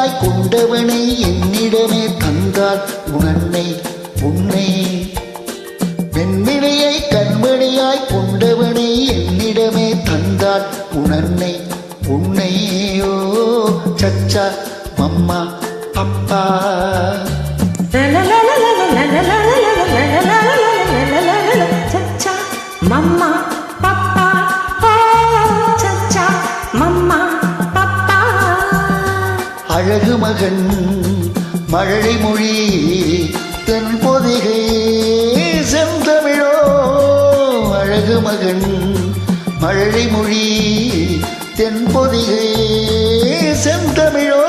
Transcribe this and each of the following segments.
பெண்மணியாய் கொண்டவனை என்னிடமே தந்தாள் உன்னை உன்னை. பெண்மணியை கண்மணியாய் கொண்டவனை என்னிடமே தந்தாள் உன்னை உன்னை. ஓ சச்சா மம்மா பப்பா. சச்சா மம்மா பப்பா. சச்சா மம்மா பப்பா. அழகு மகன் மழலை மொழி தென் பொதிகை செந்தமிழோ. அழகு மகன் மழலை மொழி தென் பொதிகை செந்தமிழோ.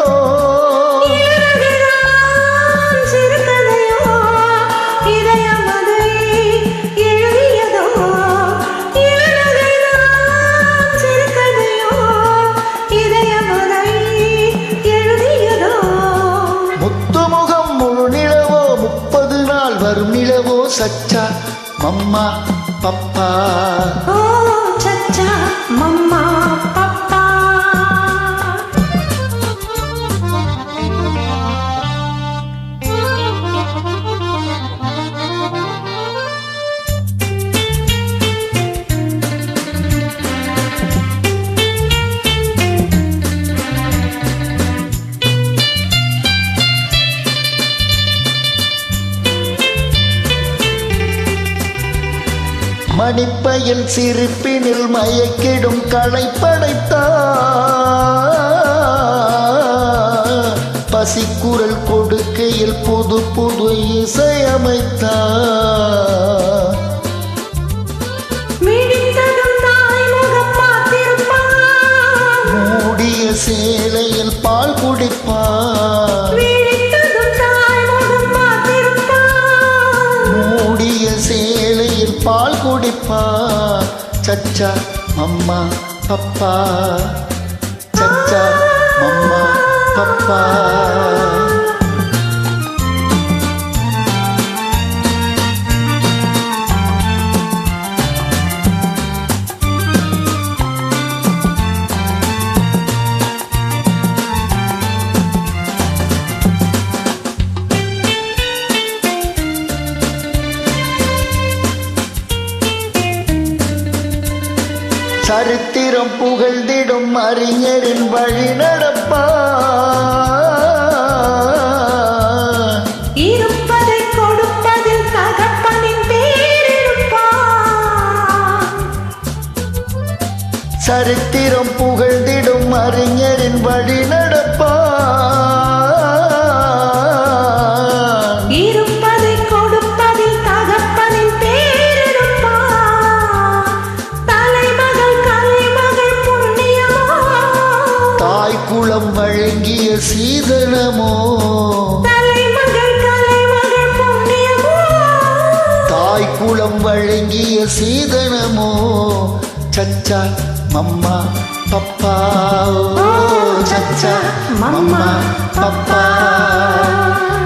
முத்துமுகம் முழு நிலவோ 30 நாள் வரும் நிலவோ சச்சா மம்மா பப்பா. ஓ சச்சா மம்மா பப்பா. மணிப்பயல் சிரிப்பினில் மயக்கிடும் களை படைத்தார். பசிக்குரல் கொடுக்கையில் புது புது இசையமைத்தார். மூடிய சேலையில் பால் குடிப்பார். மூடிய சேலையில் பால் குடிப்பார். சச்சா மம்மா பப்பா. சச்சா மம்மா பப்பா. சரித்திரம் புகழ்ந்திடும் அறிஞரின் வழி நடப்பார். இருப்பதை கொடுப்பதில் தகப்பனின் பேரிருப்பார். சரித்திரம் புகழ்ந்திடும் அறிஞரின் வழி நடப்பார். இருப்பதை கொடுப்பதில் தகப்பனின் பேரிருப்பார். தலைமகள் கலைமகள் புண்ணியமோ. தாய்க்குளம் வழங்கிய சீதனமோ. தலைமகள் கலைமகள் புண்ணியமோ. தாய்க்குளம் வழங்கிய சீதனமோ. சச்சா மம்மா பப்பா. ஓ சச்சா மம்மா பப்பா.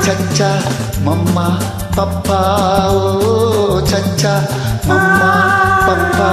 சச்சா மம்மா பப்பா. ஓ சச்சா மம்மா பப்பா.